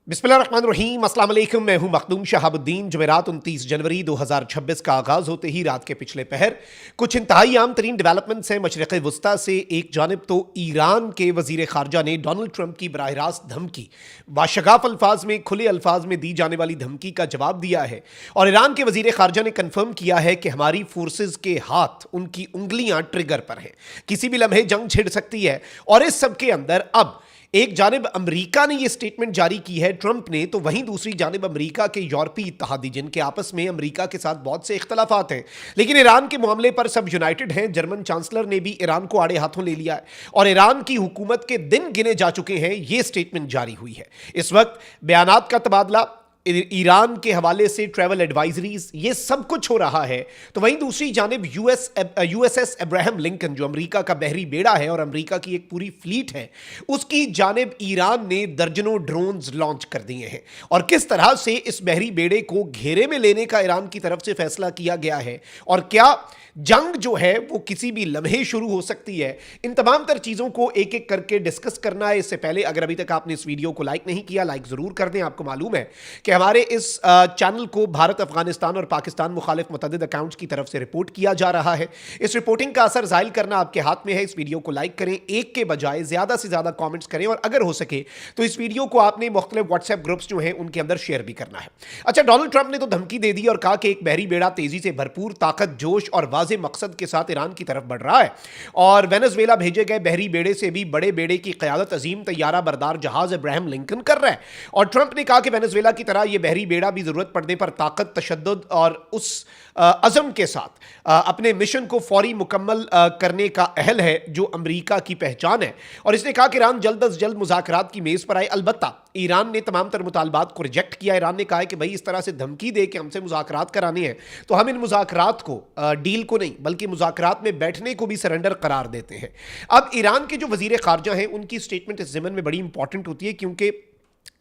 बिस्मिल्लाहिर्रहमानिर्रहीम, अस्सलाम वालेकुम। मैं हूं मखदूम शहाबुद्दीन। जुमेरात 29 जनवरी 2026 का आगाज़ होते ही रात के पिछले पहर कुछ इंतहाई आम तरीन डेवलपमेंट्स हैं। मशरिक़ वस्ता से एक जानिब तो ईरान के वज़ीर ख़ारजा ने डोनाल्ड ट्रंप की बराह रास्त धमकी, बाशगाफ अल्फाज में, खुले अल्फाज में दी जाने वाली धमकी का जवाब दिया है और ईरान के वज़ीर ख़ारजा ने कन्फर्म किया है कि हमारी फोर्सेज के हाथ, उनकी उंगलियां ट्रिगर पर हैं, किसी भी लम्हे जंग छिड़ सकती है। और इस सब के अंदर अब एक जानिब अमेरिका ने यह स्टेटमेंट जारी की है ट्रंप ने, तो वहीं दूसरी जानिब अमेरिका के यूरोपीय इत्तेहादी, जिनके आपस में अमेरिका के साथ बहुत से इख्तलाफात हैं, लेकिन ईरान के मामले पर सब यूनाइटेड हैं। जर्मन चांसलर ने भी ईरान को आड़े हाथों ले लिया है और ईरान की हुकूमत के दिन गिने जा चुके हैं। यह स्टेटमेंट जारी हुई है। इस वक्त बयानात का तबादला, ईरान के हवाले से ट्रैवल एडवाइजरीज, ये सब कुछ हो रहा है। तो वहीं दूसरी जानिब यूएसएस अब्राहम लिंकन, जो अमेरिका का बहरी बेड़ा है और अमेरिका की एक पूरी फ्लीट है, उसकी जानिब ईरान ने दर्जनों ड्रोन्स लॉन्च कर दिए हैं। और किस तरह से इस बहरी बेड़े को घेरे में लेने का ईरान की तरफ से फैसला किया गया है और क्या जंग जो है वो किसी भी लम्हे शुरू हो सकती है, इन तमाम तर चीज़ों को एक एक करके डिस्कस करना है। इससे पहले अगर अभी तक आपने इस वीडियो को लाइक नहीं किया, लाइक ज़रूर कर दें। आपको मालूम है कि हमारे इस चैनल को भारत, अफगानिस्तान और पाकिस्तान मुखालिफ मुतअद्दिद अकाउंट्स की तरफ से रिपोर्ट किया जा रहा है। इस रिपोर्टिंग का असर ज़ाहिर करना आपके हाथ में है। इस वीडियो को लाइक करें, एक के बजाय ज़्यादा से ज़्यादा कॉमेंट्स करें और अगर हो सके तो इस वीडियो को आपने मुख्तलिफ व्हाट्सएप ग्रुप्स जो हैं उनके अंदर शेयर भी करना है। अच्छा, डोनाल्ड ट्रंप ने तो धमकी दे दी और कहा कि एक बहरी बेड़ा तेजी से भरपूर ताकत, जोश और वाज़ेह मकसद के साथ ईरान की तरफ बढ़ रहा है और वेनेजुएला भेजे गए बहरी बेड़े से भी बड़े बेड़े की क़यादत अजीम तैयारा बरदार जहाज अब्राहम लिंकन कर रहा है। और ट्रंप ने कहा कि वेनेजुएला की तरह यह बहरी बेड़ा भी जरूरत पड़ने पर ताकत, तशद्दुद और उस अज़म के साथ अपने मिशन को फौरी मुकम्मल करने का अहल है जो अमेरिका की पहचान है। और इसने कहा कि ईरान जल्द अज जल्द मुज़ाकरात की मेज़ पर आए। अलबत्ता ईरान ने तमाम तर मुतालबात को रिजेक्ट किया। ईरान ने कहा है कि भाई इस तरह से धमकी दे के हमसे मुज़ाकरात कराने हैं तो हम इन मुज़ाकरात को, डील को नहीं बल्कि मुज़ाकरात में बैठने को भी सरेंडर करार देते हैं। अब ईरान के जो वज़ीर ख़ारजा हैं उनकी स्टेटमेंट इस ज़मन में बड़ी इंपॉर्टेंट होती है क्योंकि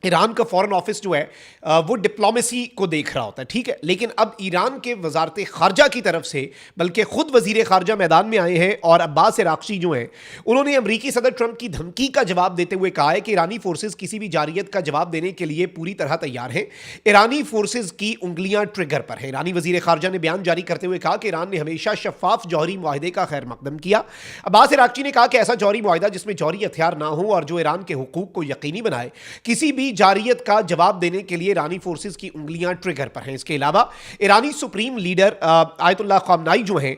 ईरान का फॉरेन ऑफिस जो है वो डिप्लोमेसी को देख रहा होता है, ठीक है। लेकिन अब ईरान के वजारत खारजा की तरफ से बल्कि खुद वजीर खारजा मैदान में आए हैं और अब्बास इराक्ची जो हैं उन्होंने अमरीकी सदर ट्रंप की धमकी का जवाब देते हुए कहा है कि ईरानी फोर्सेज किसी भी जारियत का जवाब देने के लिए पूरी तरह तैयार हैं। ईरानी फोर्सेज की उंगलियां ट्रिगर पर हैं। ईरानी वजीर खारजा ने बयान जारी करते हुए कहा कि ईरान ने हमेशा शफाफ जौहरी मुआहदे का खैर मकदम किया। अब्बास इराक्ची ने कहा कि ऐसा जौहरी मुआहदा जिसमें जौहरी हथियार ना हो और जो ईरान के हुकूक को यकीनी बनाए, किसी भी जारियत का जवाब देने के लिए ईरानी फोर्सेस की उंगलियां ट्रिगर पर हैं। इसके अलावा ईरानी सुप्रीम लीडर आयतुल्लाह ख़ामनाई जो हैं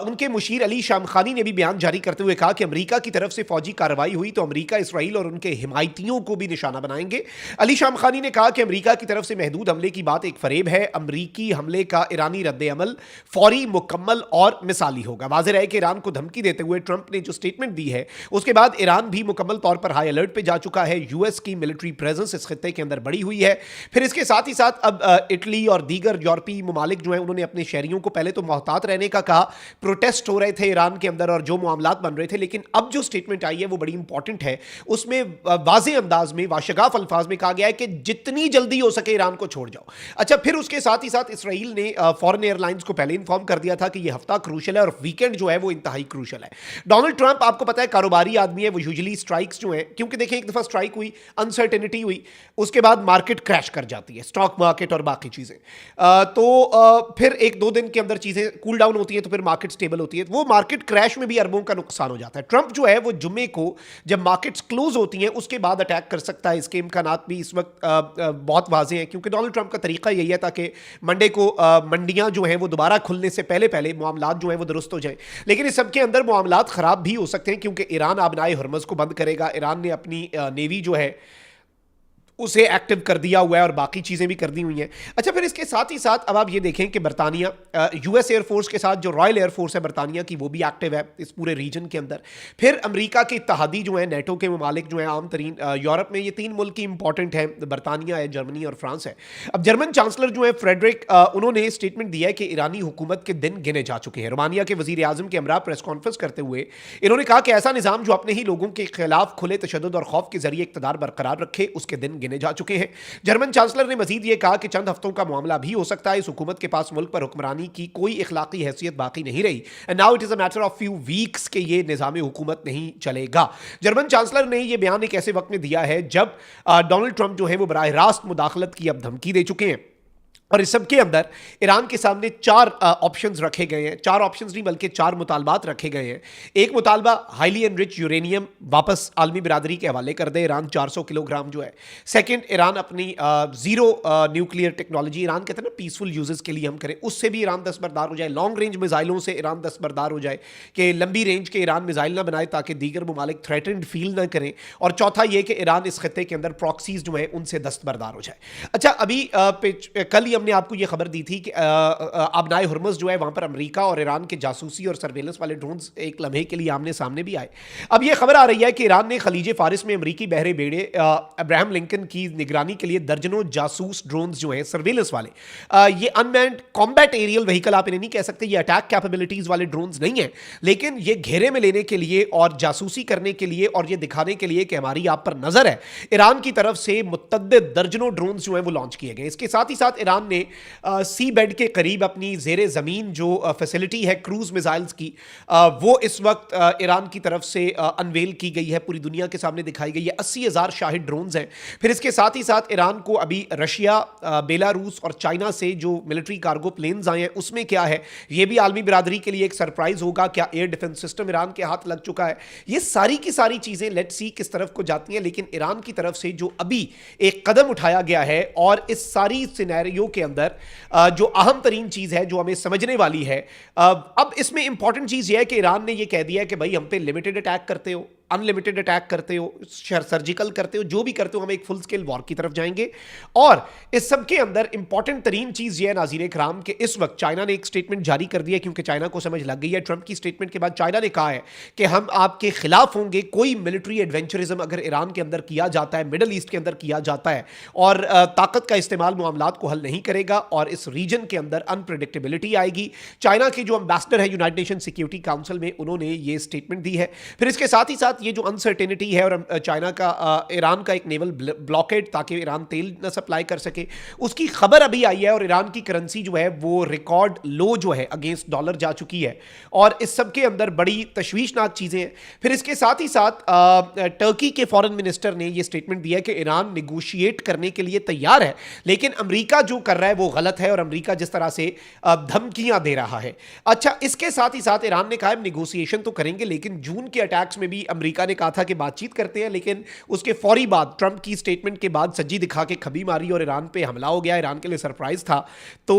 उनके मुशीर अली शामखानी ने भी बयान जारी करते हुए कहा कि अमेरिका की तरफ से फौजी कार्रवाई हुई तो अमेरिका इसराइल और उनके हिमायतियों को भी निशाना बनाएंगे। अली शामखानी ने कहा कि अमेरिका की तरफ से महदूद हमले की बात एक फरेब है। अमेरिकी हमले का ईरानी रद्द-ए-अमल फौरी, मुकम्मल और मिसाली होगा। वाज़ेह है कि ईरान को धमकी देते हुए ट्रंप ने जो स्टेटमेंट दी है उसके बाद ईरान भी मुकम्मल तौर पर हाई अलर्ट पर जा चुका है। यूएस की मिलिट्री प्रेजेंस इस खित्ते के अंदर बढ़ी हुई है। फिर इसके साथ ही साथ अब इटली और दीगर यूरोपीय ममालिक जो हैं उन्होंने अपने शहरियों को पहले तो मोहतात रहने का कहा। प्रोटेस्ट हो रहे थे ईरान के अंदर और जो मामलात बन रहे थे, लेकिन अब जो स्टेटमेंट आई है वो बड़ी इंपॉर्टेंट है। उसमें वाज़ेह अंदाज में, वाशगाफ अल्फाज में कहा गया है कि जितनी जल्दी हो सके ईरान को छोड़ जाओ। अच्छा, फिर उसके साथ ही साथ इसराइल ने फॉरेन एयरलाइंस को पहले इन्फॉर्म कर दिया था कि यह हफ्ता क्रूशल है और वीकेंड जो है वो इंतहाई क्रूशल है। डोनाल्ड ट्रंप आपको पता है कारोबारी आदमी है, वो यूजुअली स्ट्राइक्स जो है, क्योंकि देखें एक दफा स्ट्राइक हुई, अनसर्टेनिटी हुई, उसके बाद मार्केट क्रैश कर जाती है, स्टॉक मार्केट और बाकी चीजें। फिर एक दो दिन के अंदर चीजें कूल डाउन होती है तो फिर मार्केट स्टेबल होती है। वो मार्केट क्रैश में भी अरबों का नुकसान हो जाता है। ट्रंप जो है वो जुम्मे को जब मार्केट्स क्लोज होती हैं उसके बाद अटैक कर सकता है। इसके इम्कानात भी इस वक्त बहुत वाज़ेह हैं क्योंकि डोनाल्ड ट्रंप का तरीका यही है ताकि मंडे को मंडियां जो हैं वो दोबारा खुलने से पहले पहले मामलात जो हैं वो दुरुस्त हो जाएं। लेकिन इस सब के अंदर मामलात ख़राब भी हो सकते हैं क्योंकि ईरान आबनाए हरमज़ को बंद करेगा। ईरान ने अपनी नेवी जो है उसे एक्टिव कर दिया हुआ है और बाकी चीज़ें भी कर दी हुई हैं। अच्छा, फिर इसके साथ ही साथ अब आप ये देखें कि बरतानिया, यूएस एयरफोर्स के साथ जो रॉयल एयरफोर्स है बरतानिया की, वो भी एक्टिव है इस पूरे रीजन के अंदर। फिर अमेरिका के इत्तेहादी जो हैं, नेटो के ममालिक जो हैं आम तरीन, यूरोप में ये तीन मुल्क की इंपॉर्टेंट हैं, बरतानिया है, जर्मनी और फ्रांस है। अब जर्मन चांसलर जो है फ्रेडरिक, उन्होंने स्टेटमेंट दिया है कि ईरानी हुकूमत के दिन गिने जा चुके हैं। रोमानिया के वजीर आजम के हमरा प्रेस कॉन्फ्रेंस करते हुए इन्होंने कहा कि ऐसा निज़ाम जो अपने ही लोगों के खिलाफ खुले तशद्दुद और खौफ के जरिए इक़्तिदार बरकरार रखे उसके दिन गिने जा चुके हैं। जर्मन चांसलर ने मजीद ये कहा कि चंद हफ्तों का मामला भी हो सकता है, इस हुकूमत के पास मुल्क पर हुक्मरानी की कोई इखलाकी हैसियत बाकी नहीं रही, and now it is a matter of few weeks के ये निज़ाम हुकूमत नहीं चलेगा। जर्मन चांसलर ने यह बयान एक ऐसे वक्त में दिया है जब डोनाल्ड ट्रंप जो है वो बराह रास्त मुदाखलत की अब धमकी दे चुके हैं, और इस सब के अंदर ईरान के सामने 4 ऑप्शंस रखे गए हैं। 4 ऑप्शंस नहीं बल्कि 4 मुतालबात रखे गए हैं। एक मुतालबा हाईली एनरिच यूरेनियम वापस आलमी बिरादरी के हवाले कर दे ईरान, 400 किलोग्राम जो है। सेकंड, ईरान अपनी जीरो न्यूक्लियर टेक्नोलॉजी, ईरान कहते हैं ना पीसफुल यूजेस के लिए हम करें, उससे भी ईरान दस्तबरदार हो जाए। लॉन्ग रेंज मिसाइलों से ईरान दस्तबरदार हो जाए कि लंबी रेंज के ईरान मिसाइल ना बनाए ताकि दीगर ममालिक थ्रेटेंड फील ना करें। और चौथा ये कि ईरान इस खत्ते के अंदर प्रॉक्सीज जो है उनसे दस्तबरदार हो जाए। अच्छा, अभी कल ही हमने आपको ये खबर दी थी कि आबनाए हुर्मुज़ जो है वहां पर अमेरिका और ईरान के जासूसी और सर्वेलेंस वाले ड्रोन्स एक लम्हे के लिए आमने सामने भी आए। अब ये खबर आ रही है कि ईरान ने खलीज फारिस में अमेरिकी बहरे बेड़े अब्राहम लिंकन की निगरानी के लिए दर्जनों जासूस ड्रोन्स जो हैं सर्वेलेंस वाले, ये अनमैन्ड कॉम्बैट एरियल व्हीकल आप इन्हें नहीं कह सकते, ये अटैक कैपेबिलिटीज वाले ड्रोन्स नहीं है, लेकिन ये घेरे में लेने के लिए और जासूसी करने के लिए और ये दिखाने के लिए कि हमारी आप पर नजर है, ईरान की तरफ से मुतअद्दिद दर्जनों ड्रोन्स जो है वो लॉन्च किए गए। इसके साथ ही साथ ईरान ने सी बेड के करीब अपनी जेरे ज़मीन जो फैसिलिटी है क्रूज मिसाइल्स की, वो इस वक्त ईरान की तरफ से अनवेल की गई है, पूरी दुनिया के सामने दिखाई गई है। 80,000 शाहिद ड्रोन्स हैं। फिर इसके साथ ही साथ ईरान को अभी रशिया, बेलारूस और चाइना से जो मिलिट्री कार्गो प्लेन्स आए हैं उसमें क्या है, ये भी आलमी बिरादरी के लिए एक सरप्राइज होगा। क्या एयर डिफेंस सिस्टम ईरान के हाथ लग चुका है? ये सारी की सारी चीज़ें लेट्स सी किस तरफ को जाती हैं, लेकिन ईरान की तरफ से जो अभी एक कदम उठाया गया है और इस सारी सिनेरियो के अंदर जो अहम तरीन चीज है जो हमें समझने वाली है, अब इसमें इंपॉर्टेंट चीज यह है कि ईरान ने यह कह दिया है कि भाई हम पे लिमिटेड अटैक करते हो, अनलिमिटेड अटैक करते हो, सर्जिकल करते हो, जो भी करते हो, हम एक फुल स्केल वॉर की तरफ जाएंगे। और इस सब के अंदर इंपॉर्टेंट तरीन चीज यह है नाज़रीन इकराम कि इस वक्त चाइना ने एक स्टेटमेंट जारी कर दिया, क्योंकि चाइना को समझ लग गई है। ट्रंप की स्टेटमेंट के बाद चाइना ने कहा है कि हम आपके खिलाफ होंगे, कोई मिलिट्री एडवेंचरिज्म अगर ईरान के अंदर किया जाता है, मिडल ईस्ट के अंदर किया जाता है, और ताकत का इस्तेमाल मामलात को हल नहीं करेगा और इस रीजन के अंदर अनप्रेडिक्टेबिलिटी आएगी। चाइना के जो एम्बेसडर है यूनाइटेड नेशन सिक्योरिटी काउंसिल में, उन्होंने ये स्टेटमेंट दी है। फिर इसके साथ ही साथ ये जो अनसर्टेनिटी है और चाइना का ईरान का एक नेवल ब्लॉकेड ताकि ईरान तेल न सप्लाई कर सके, उसकी खबर अभी आई है और ईरान की करेंसी जो है वो रिकॉर्ड लो जो है अगेंस्ट डॉलर जा चुकी है, और इस सब के अंदर बड़ी तशवीशनाक चीजें हैं। फिर इसके साथ ही साथ टर्की के फॉरेन मिनिस्टर ने यह स्टेटमेंट दिया कि ईरान निगोशिएट करने के लिए तैयार है, लेकिन अमेरिका जो कर रहा है वो गलत है और अमेरिका जिस तरह से धमकियां दे रहा है। अच्छा, इसके साथ ही साथ ईरान ने कहा निगोशिएशन तो करेंगे, लेकिन जून के अटैक्स में भी अमेरिका ने कहा था कि बातचीत करते हैं, लेकिन उसके फौरी बाद ट्रंप की स्टेटमेंट के बाद सज्जी दिखा के खबी मारी और ईरान पे हमला हो गया। ईरान के लिए सरप्राइज था। तो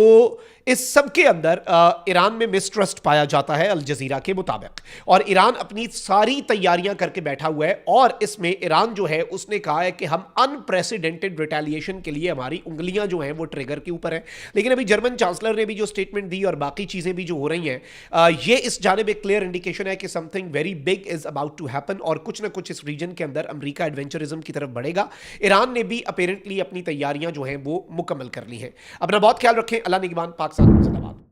इस सब के अंदर ईरान में मिसट्रस्ट पाया जाता है अल जजीरा के मुताबिक, और ईरान अपनी सारी तैयारियां करके बैठा हुआ है। और इसमें ईरान जो है उसने कहा है कि हम अनप्रेसिडेंटेड रिटेलिएशन के लिए हमारी उंगलियां जो हैं वो ट्रिगर के ऊपर है। लेकिन अभी जर्मन चांसलर ने भी जो स्टेटमेंट दी और बाकी चीजें भी जो हो रही हैं, ये इस जानिब एक क्लियर इंडिकेशन है कि something very big is about to happen, और कुछ ना कुछ इस रीजन के अंदर अमेरिका एडवेंचरिज्म की तरफ बढ़ेगा। ईरान ने भी अपेरेंटली अपनी तैयारियां जो हैं वो मुकम्मल कर ली हैं। अपना बहुत ख्याल रखें। अल्लाह निगहबान। पाकिस्तान जिंदाबाद।